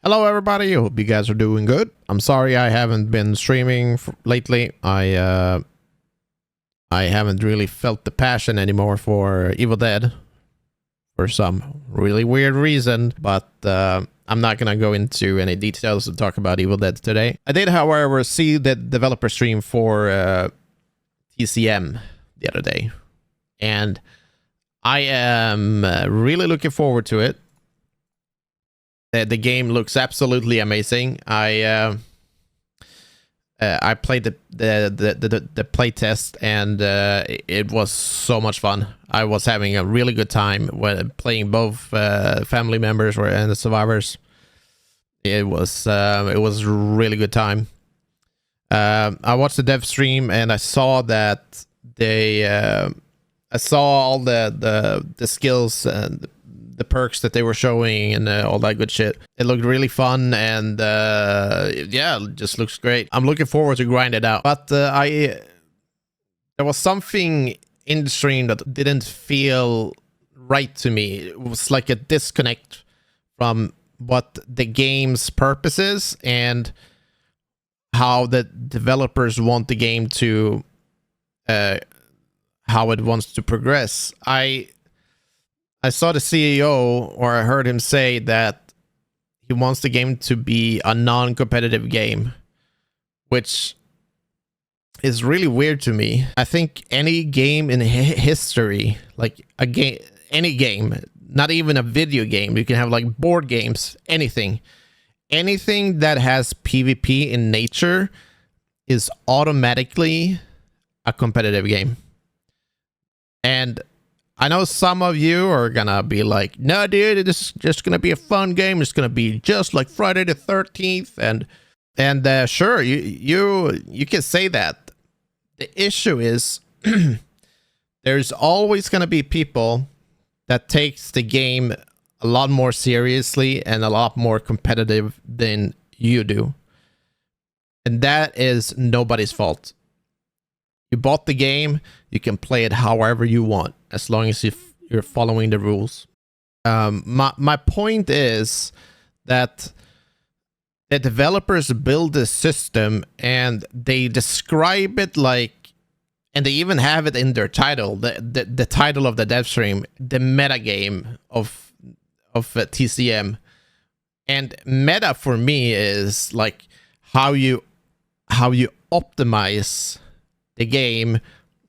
Hello everybody, hope you guys are doing good. I'm sorry I haven't been streaming lately. I haven't really felt the passion anymore for Evil Dead for some really weird reason, but I'm not gonna go into any details to talk about Evil Dead today. I did, however, see the developer stream for TCM the other day, and I am really looking forward to it. The game looks absolutely amazing. I played the play test, and it was so much fun. I was having a really good time when playing both family members and the survivors. It was a really good time. I watched the dev stream and I saw that I saw all the skills and the perks that they were showing and all that good shit. It looked really fun, and yeah, it just looks great. I'm looking forward to grind it out. But there was something in the stream that didn't feel right to me. It was like a disconnect from what the game's purpose is and how the developers want the game to how it wants to progress. I saw the CEO, or I heard him say that he wants the game to be a non-competitive game, which is really weird to me. I think any game in history, like any game, not even a video game, you can have like board games, anything that has PvP in nature is automatically a competitive game. And I know some of you are gonna be like, no dude, this is just gonna be a fun game. It's gonna be just like Friday the 13th. And sure, you can say that. The issue is there's always gonna be people that takes the game a lot more seriously and a lot more competitive than you do. And that is nobody's fault. You bought the game, you can play it however you want, as long as you're following the rules. My point is that the developers build a system and they describe it like, and they even have it in their title, the title of the dev stream, the meta game of TCM. And meta for me is like how you optimize the game,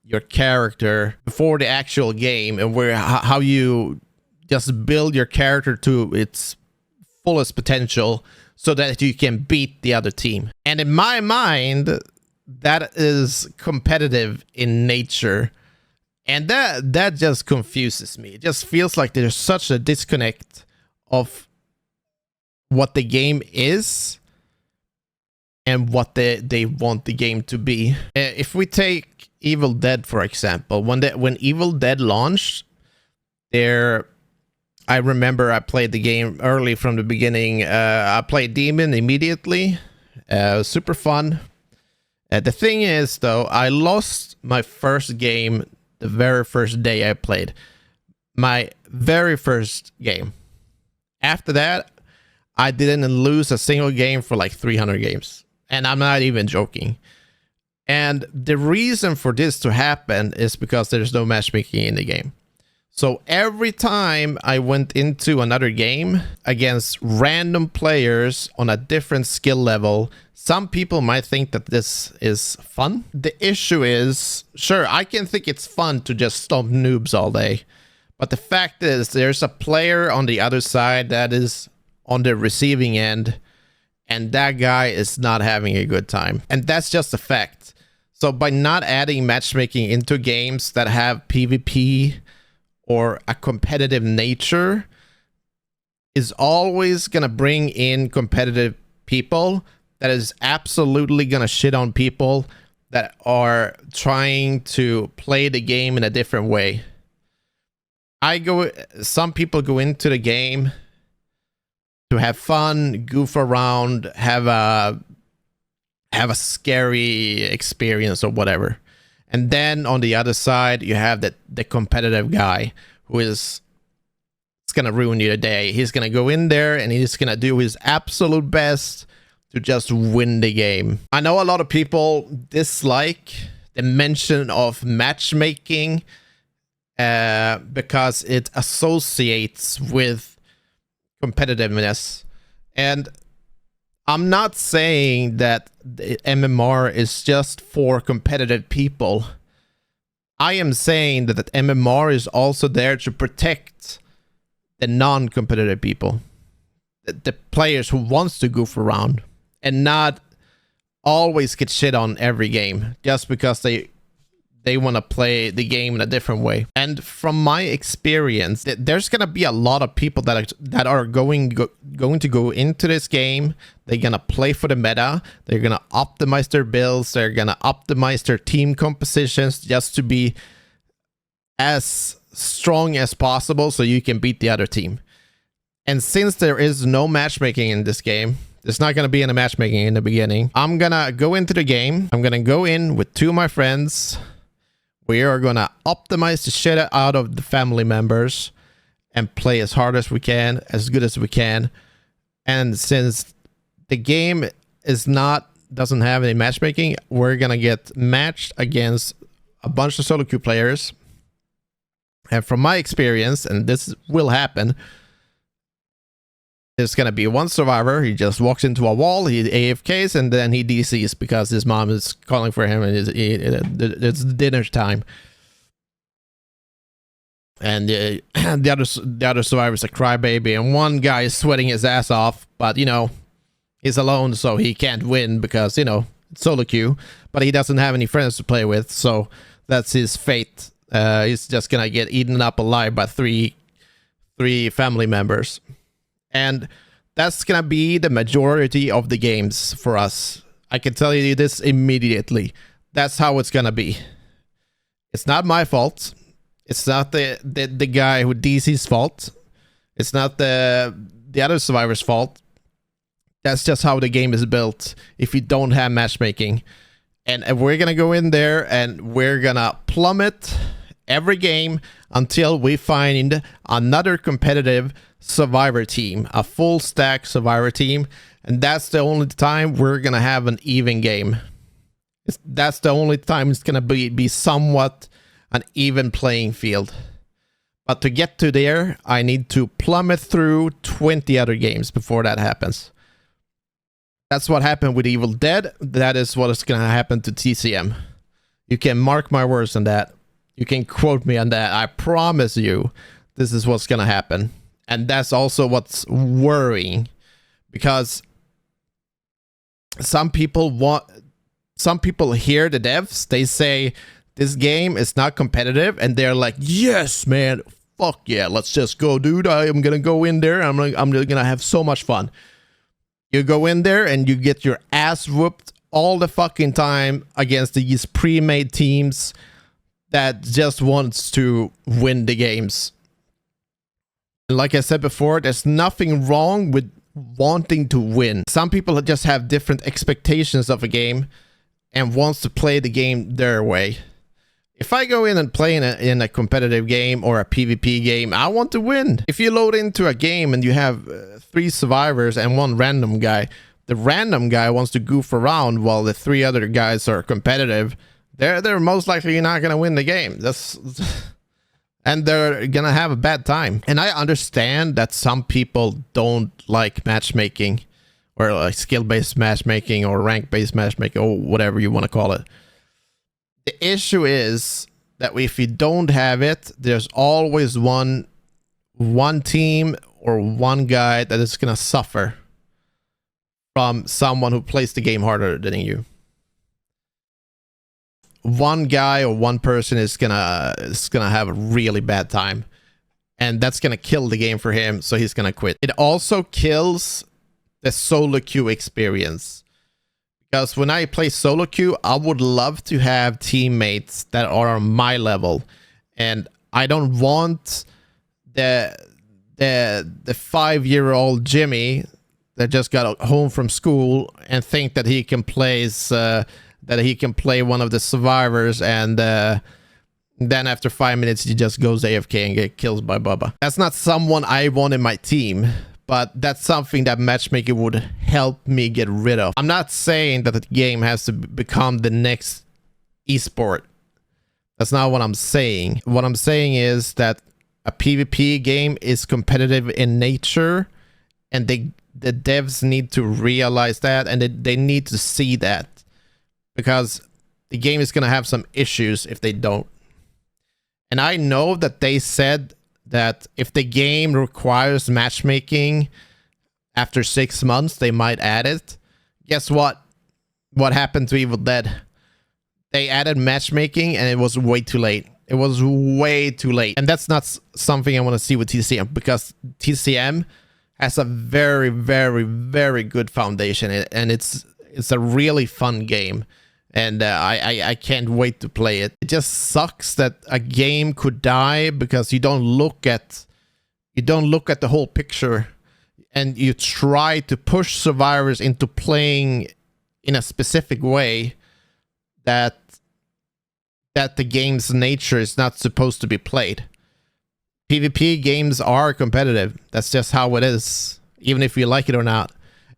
your character before the actual game, and how you just build your character to its fullest potential so that you can beat the other team. And in my mind, that is competitive in nature, and that just confuses me. It just feels like there's such a disconnect of what the game is and what they want the game to be. If we take Evil Dead, for example, when Evil Dead launched, I remember I played the game early from the beginning. I played Demon immediately. It was super fun. The thing is, though, I lost my first game the very first day I played. My very first game. After that, I didn't lose a single game for like 300 games. And I'm not even joking. And the reason for this to happen is because there's no matchmaking in the game. So every time I went into another game against random players on a different skill level, some people might think that this is fun. The issue is, sure, I can think it's fun to just stomp noobs all day. But the fact is, there's a player on the other side that is on the receiving end, and that guy is not having a good time. And that's just a fact. So by not adding matchmaking into games that have PvP or a competitive nature is always going to bring in competitive people that is absolutely going to shit on people that are trying to play the game in a different way. Some people go into the game to have fun, goof around, have a scary experience or whatever. And then on the other side, you have the competitive guy who is that's gonna ruin your day. He's gonna go in there and he's gonna do his absolute best to just win the game. I know a lot of people dislike the mention of matchmaking because it associates with competitiveness. And I'm not saying that the MMR is just for competitive people. I am saying that the MMR is also there to protect the non-competitive people. The players who wants to goof around and not always get shit on every game just because they want to play the game in a different way. And from my experience, there's gonna be a lot of people that are going to go into this game. They're gonna play for the meta. They're gonna optimize their builds. They're gonna optimize their team compositions just to be as strong as possible so you can beat the other team. And since there is no matchmaking in this game, there's not going to be any matchmaking in the beginning. I'm going to go into the game. I'm going to go in with 2 of my friends. We are going to optimize the shit out of the family members and play as hard as we can, as good as we can. And since the game doesn't have any matchmaking, we're going to get matched against a bunch of solo queue players. And from my experience, and this will happen, there's gonna be one survivor. He just walks into a wall, he AFKs, and then he DCs because his mom is calling for him and it's dinner time. And the other survivor's a crybaby, and one guy is sweating his ass off, but you know, he's alone, so he can't win because, you know, it's solo queue, but he doesn't have any friends to play with, so that's his fate. He's just gonna get eaten up alive by three family members. And that's gonna be the majority of the games for us. I can tell you this immediately. That's how it's gonna be. It's not my fault. It's not the guy who DC's fault. It's not the other survivor's fault. That's just how the game is built if you don't have matchmaking. And we're gonna go in there and we're gonna plummet every game until we find another competitive survivor team, a full stack survivor team, and that's the only time we're gonna have an even game. That's the only time it's gonna be somewhat an even playing field. But to get to there, I need to plummet through 20 other games before that happens. That's what happened with Evil Dead. That is what is gonna happen to TCM. You can mark my words on that. You can quote me on that. I promise you, this is what's gonna happen. And that's also what's worrying, because some people hear the devs, they say this game is not competitive, and they're like, yes man, fuck yeah, let's just go, dude. I am gonna go in there, I'm gonna have so much fun. You go in there and you get your ass whooped all the fucking time against these pre-made teams that just wants to win the games. Like I said before, there's nothing wrong with wanting to win. Some people just have different expectations of a game and wants to play the game their way. If I go in and play in a competitive game or a PvP game, I want to win. If you load into a game and you have 3 survivors and 1 random guy, the random guy wants to goof around while the 3 other guys are competitive, they're most likely not gonna win the game. And they're gonna have a bad time. And I understand that some people don't like matchmaking, or like skill-based matchmaking, or rank-based matchmaking, or whatever you want to call it. The issue is that if you don't have it, there's always one team or one guy that is gonna suffer from someone who plays the game harder than you. One guy or one person is gonna have a really bad time, and that's gonna kill the game for him, so he's gonna quit. It also kills the solo queue experience, because when I play solo queue, I would love to have teammates that are on my level, and I don't want the 5-year-old Jimmy that just got home from school and think that he can play one of the survivors and Then after 5 minutes, he just goes AFK and get killed by Bubba. That's not someone I want in my team, but that's something that matchmaking would help me get rid of. I'm not saying that the game has to become the next esport. That's not what I'm saying. What I'm saying is that a PvP game is competitive in nature, and the devs need to realize that, and they need to see that, because the game is going to have some issues if they don't. And I know that they said that if the game requires matchmaking after 6 months, they might add it. Guess what? What happened to Evil Dead? They added matchmaking and it was way too late. It was way too late. And that's not something I want to see with TCM, because TCM has a very, very, very good foundation, and it's a really fun game. And I can't wait to play it. It just sucks that a game could die because you don't look at the whole picture, and you try to push survivors into playing in a specific way that the game's nature is not supposed to be played. PvP games are competitive. That's just how it is, even if you like it or not.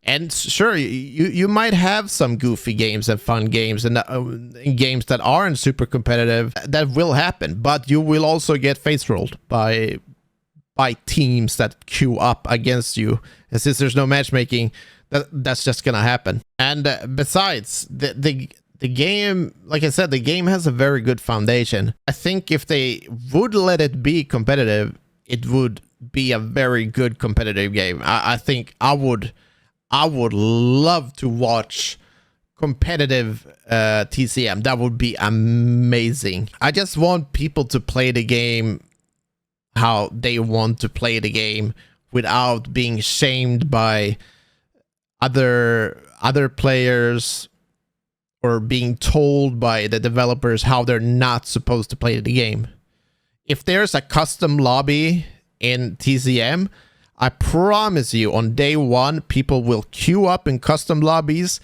And sure, you might have some goofy games and fun games and games that aren't super competitive. That will happen, but you will also get face rolled by teams that queue up against you. And since there's no matchmaking, that's just gonna happen. And besides, the game, like I said, the game has a very good foundation. I think if they would let it be competitive, it would be a very good competitive game. I think I would love to watch competitive TCM. That would be amazing. I just want people to play the game how they want to play the game without being shamed by other players, or being told by the developers how they're not supposed to play the game. If there's a custom lobby in TCM, I promise you, on day one, people will queue up in custom lobbies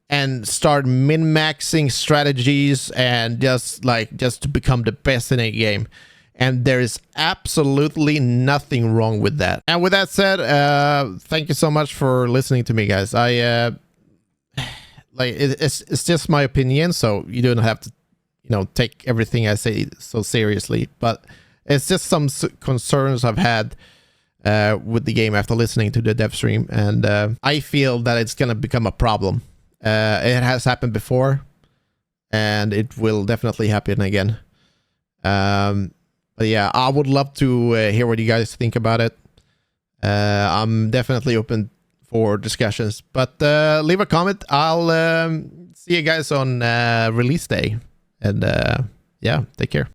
and start min-maxing strategies and just to become the best in a game. And there is absolutely nothing wrong with that. And with that said, thank you so much for listening to me, guys. It's just my opinion, so you don't have to, take everything I say so seriously. But it's just some concerns I've had with the game after listening to the dev stream, and I feel that it's gonna become a problem. It has happened before, and it will definitely happen again. But yeah, I would love to hear what you guys think about it. I'm definitely open for discussions, but leave a comment. I'll see you guys on release day, and yeah, take care.